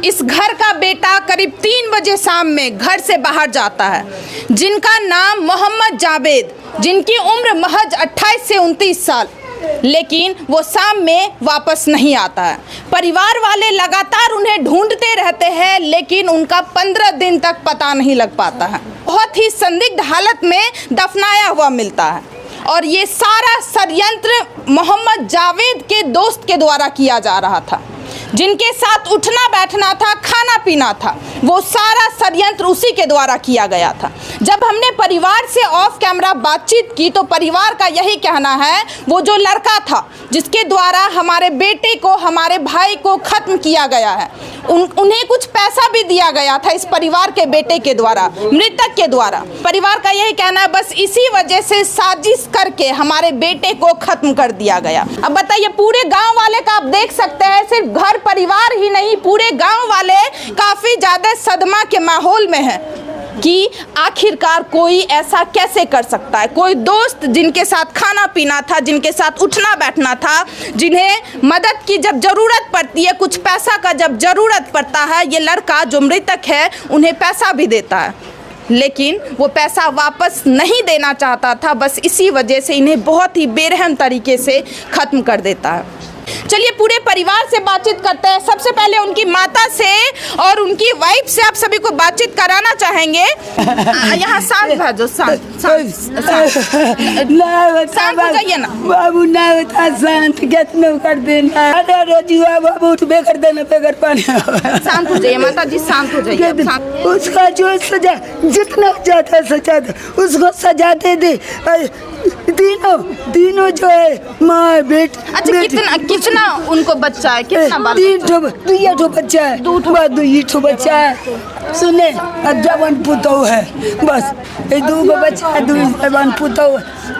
इस घर का बेटा करीब 3 बजे शाम में घर से बाहर जाता है, जिनका नाम मोहम्मद जावेद, जिनकी उम्र महज 28 से 29 साल, लेकिन वो शाम में वापस नहीं आता है। परिवार वाले लगातार उन्हें ढूंढते रहते हैं, लेकिन उनका 15 दिन तक पता नहीं लग पाता है। बहुत ही संदिग्ध हालत में दफनाया हुआ मिलता है और ये सारा षड्यंत्र मोहम्मद जावेद के दोस्त के द्वारा किया जा रहा था, जिनके साथ उठना बैठना था, खाना पीना था। वो सारा षड्यंत्र उसी के द्वारा किया गया था। जब हमने परिवार से ऑफ कैमरा बातचीत की तो परिवार का यही कहना है, वो जो लड़का था जिसके द्वारा हमारे बेटे को, हमारे भाई को ख़त्म किया गया है, उन्हें कुछ पैसा भी दिया गया था इस परिवार के बेटे के द्वारा, मृतक के द्वारा। परिवार का यही कहना है, बस इसी वजह से साजिश करके हमारे बेटे को ख़त्म कर दिया गया। अब बताइए, पूरे गाँव वाले का आप देख सकते हैं, सिर्फ घर परिवार ही नहीं, पूरे गांव वाले काफी ज्यादा सदमा के माहौल में हैं कि आखिरकार कोई ऐसा कैसे कर सकता है। कोई दोस्त जिनके साथ खाना पीना था, जिनके साथ उठना बैठना था, जिन्हें मदद की जब ज़रूरत पड़ती है, कुछ पैसा का जब ज़रूरत पड़ता है, ये लड़का जो मृतक है उन्हें पैसा भी देता है, लेकिन वो पैसा वापस नहीं देना चाहता था। बस इसी वजह से इन्हें बहुत ही बेरहम तरीके से ख़त्म कर देता है। चलिए पूरे परिवार से बातचीत करते हैं। सबसे पहले उनकी माता से और उनकी वाइफ से आप सभी को बातचीत कराना चाहेंगे। यहाँ शांत भेजो, शांत हो जाइए ना बाबू, ना बता शांत कितना कर देना, रोजुआ बाबू उठबे कर देना बेगर पानी। शांत हो जाइए माता जी, शांत हो जाइए। उसका जो सजा जितना जाता सजा उसको सजा दे दे। तीनों जो है माँ बेट। अच्छा, कितना उनको बच्चा है? कितना बाल? 2 बच्चा है, 2 बच्चा है। सुने, जवान पुतौ है, बस 2 बच्चा है, 2 जवान पुतौ,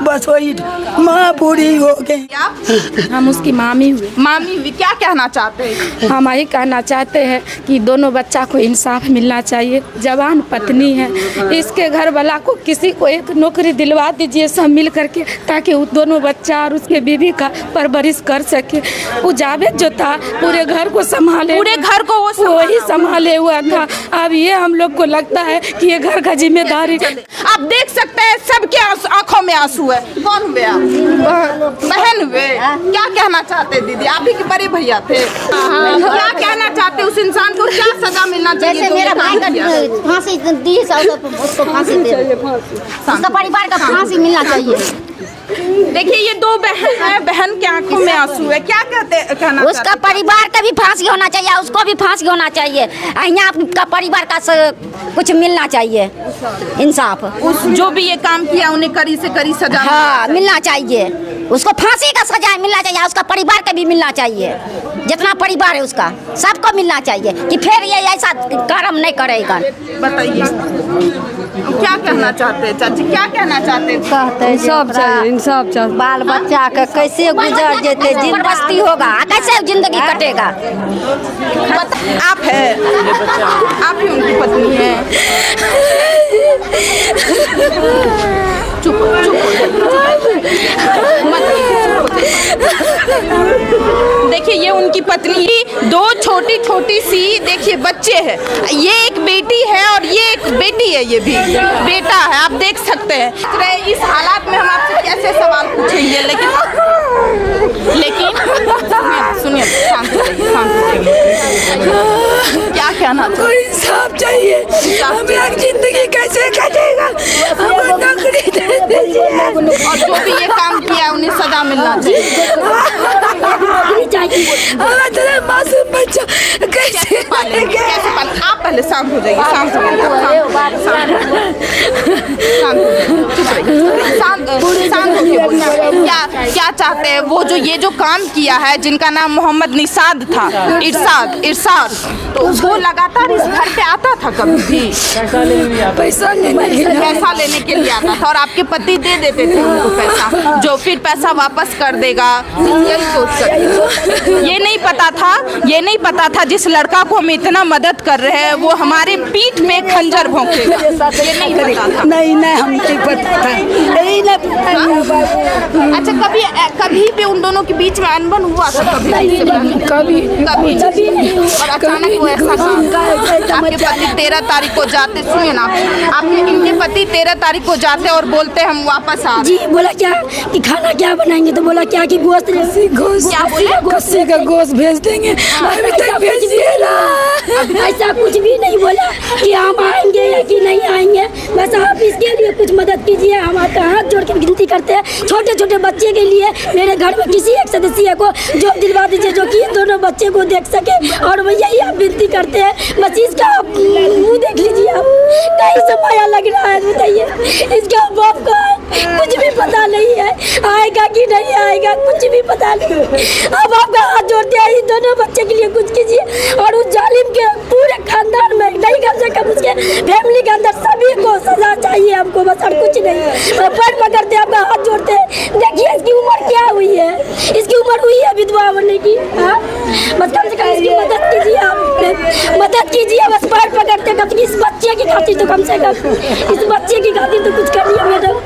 बस वही माँ बूढ़ी हो गई। हम उसकी मामी हुए। मामी हुई, क्या कहना चाहते हैं? हम यही कहना चाहते हैं कि दोनों बच्चा को इंसाफ मिलना चाहिए। जवान पत्नी है, इसके घर वाला को किसी को एक नौकरी दिलवा दीजिए सब मिल करके, ताकि वो दोनों बच्चा और उसके बीवी का परवरिश कर सके। वो जावेद जो था पूरे घर को संभाले, पूरे घर को वही संभाले हुआ था। अब ये हम लोग को लगता है कि ये घर का जिम्मेदारी। आप देख सकते हैं सबके आंखों में आंसू है। कौन हुए आप? बहन हुए। क्या कहना चाहते दीदी? आप ही के बड़े भैया थे। क्या कहना चाहते उस इंसान को? क्या सजा मिलना चाहिए? जैसे मेरा भाई का फांसी दी, उसको फांसी दे, उसका परिवार का फांसी मिलना चाहिए। देखिए ये 2 बहन है, बहन के आंखों में आंसू है। क्या कहना उसका परिवार का भी फांसी होना चाहिए, उसको भी फांसी होना चाहिए। यहाँ आपका परिवार का कुछ मिलना चाहिए, इंसाफ। उस जो भी ये काम किया उन्हें कड़ी से कड़ी सजा मिलना चाहिए। उसको फांसी का सजा मिलना चाहिए, उसका परिवार का भी मिलना चाहिए। जितना परिवार है उसका सबको मिलना चाहिए कि फिर ये ऐसा कर्म नहीं करेगा। बताइए क्या कहना चाहते हैं चाची? क्या कहना चाहते हैं? कहते हैं सब चाहिए, इंसाफ चाहिए। बाल बच्चा का कैसे गुजर जेते, जिंदगी होगा, कैसे जिंदगी कटेगा? आप है, आप ही उनकी पत्नी है। चुप देखिए ये उनकी पत्नी, 2 छोटी सी देखिए बच्चे हैं। ये एक बेटी है और ये एक बेटी है, ये भी बेटा है। आप देख सकते हैं इस हालात में हम आपसे कैसे सवाल पूछेंगे, लेकिन सुनिए शांत हो जाइए। क्या कहना? कोई इंसाफ चाहिए। हमारी जिंदगी कैसे कटेगा? हमें नौकरी दे दीजिए। और जो भी ये काम किया उन्हें सजा मिलना चाहिए। हमारा मासूम बच्चा कैसे पालेंगे? आप पहले शांत हो जाइए, शांत हो जाइए। क्या चाहते हैं वो ये जो काम किया है, जिनका नाम मोहम्मद निसाद था, इरशाद, तो वो लगातार इस घर पे आता था कभी भी पैसा लेने के लिए आता था और आपके पति दे देते थे उनको पैसा, जो फिर पैसा वापस कर देगा। यही सोच सकते, ये नहीं पता था जिस लड़का को हम इतना मदद कर रहे हैं वो हमारे पीठ में खंजर भोंकेगा। ये नहीं पता था। नहीं हम नहीं पता था, यही नहीं पता। अच्छा, कभी कभी भी उन दोनों के बीच में अनबन हुआ था? कभी नहीं। और अचानक वो ऐसा आपके पति 13 तारीख को जाते, सुनिए ना, आपके इनके पति 13 तारीख को जाते और बोलते हम वापस आ रहे। जी बोला क्या कि खाना क्या बनाएंगे, तो बोला क्या कि गोश्त क्या बोले? गोश्त का गोश्त भेज देंगे। अभी तक भेज दिए ना, ऐसा कुछ भी नहीं बोला कि हम आएंगे या कि नहीं आएंगे। बस आप इसके लिए कुछ मदद कीजिए, हम आपका हाथ जोड़ के विनती करते हैं। छोटे छोटे बच्चे के लिए मेरे घर में किसी एक सदस्य को जॉब दिलवा दीजिए जो कि दोनों बच्चे को देख सके, और यही आप विनती करते हैं। बस इसका मुँह देख लीजिए आप, कहीं से माया लग रहा है, बताइए। इसका बाप का कुछ भी पता नहीं है, आएगा कि नहीं आएगा कुछ भी पता नहीं। अब आपका हाथ जोड़ते हैं, इन दोनों बच्चे के लिए कुछ कीजिए। और उस जालिम के पूरे खानदान में नहीं, कम से कम उसके फैमिली के अंदर सभी को सजा चाहिए हमको, बस और कुछ नहीं। पैर पकड़ते आपका हाथ जोड़ते हैं। देखिए इसकी उम्र क्या हुई है, इसकी उम्र हुई है विधवा बनने की। हाँ बस कम से कम इसकी मदद कीजिए, आप मदद कीजिए। बस पैर पकड़ते कम से कम इस बच्चे की खातिर, तो कम से कम इस बच्चे की खातिर तो कुछ करिए मैडम।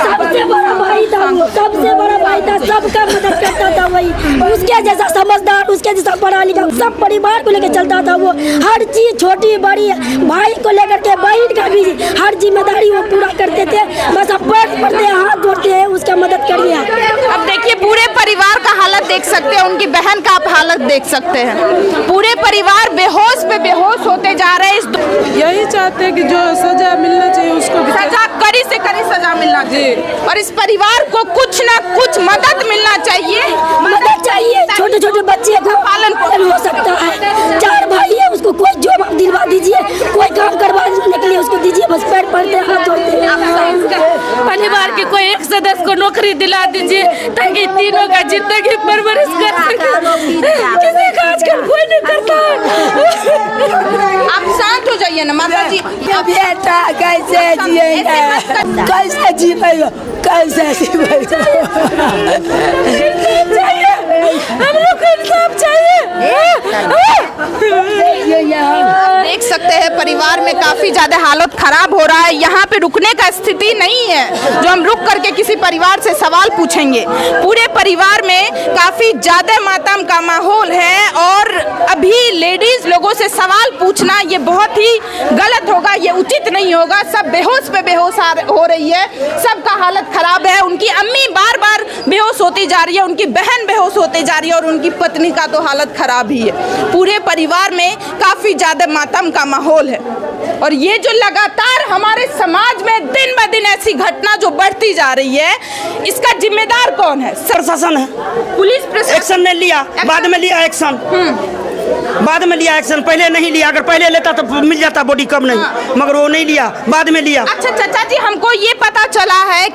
सबसे बड़ा भाई था वो, सबसे बड़ा भाई था, सबका मदद करता था वही। उसके जैसा समझदार, उसके जैसा पढ़ा लिखा, सब परिवार को लेकर चलता था वो। हर चीज छोटी बड़ी भाई को लेकर के, बहन का भी हर जिम्मेदारी वो पूरा करते थे। बस अब पैर पड़ते हैं, हाथ जोड़ते हैं, उसका मदद करिए। अब देखिए पूरे परिवार का हालत देख सकते हैं, उनकी बहन का आप हालत देख सकते हैं। पूरे परिवार बेहोश पे बेहोश होते जा रहे हैं। यही चाहते हैं कि जो सजा मिलना चाहिए उसको भी सजा, कड़ी से कड़ी सजा मिलना चाहिए, और इस परिवार को कुछ ना कुछ मदद मिलना चाहिए। मदद चाहिए। छोटे छोटे बच्चे को पालन हो सकता है, 4 भाई है, उसको कोई जॉब दिलवा दीजिए, कोई काम करवाने के लिए उसको दीजिए। बस पैर पड़ते हाथ जोड़ते हैं। परिवार के कोई एक सदस्य को नौकरी दिला दीजिए ताकि तीनों का जिंदगी परवरिश कर सके। किसी का आजकल कोई नहीं करता। आप शांत हो जाइए ना माता जी। बेटा कैसे जिएगा, कैसे जीवेगा, कैसे जीवेगा। हम लोग को इंसाफ चाहिए। देख सकते हैं परिवार में काफी ज्यादा हालत खराब हो रहा है। यहाँ पे रुकने का स्थिति नहीं है जो हम रुक करके किसी परिवार से सवाल पूछेंगे। पूरे परिवार में काफी ज्यादा मातम का माहौल है, और अभी लेडीज लोगों से सवाल पूछना ये बहुत ही गलत होगा, ये उचित नहीं होगा। सब बेहोश पे बेहोश हो रही है, सबका हालत खराब है। उनकी अम्मी बार बार बेहोश होती जा रही है, उनकी बहन बेहोश होती जा रही है, और उनकी पत्नी का तो हालत खराब ही है। पूरे परिवार में काफी ज्यादा मातम का माहौल है, और ये जो लगातार हमारे समाज में दिन ब दिन ऐसी घटना जो बढ़ती जा रही है, इसका जिम्मेदार कौन है? प्रशासन है। पुलिस प्रशासन एक्शन नहीं लिया, बाद में लिया एक्शन। बाद में लिया एक्शन, पहले नहीं लिया। अगर पहले लेता तो मिल जाता बॉडी, कम नहीं, मगर वो नहीं लिया, बाद में लिया। अच्छा चाचा जी, हमको ये पता चला है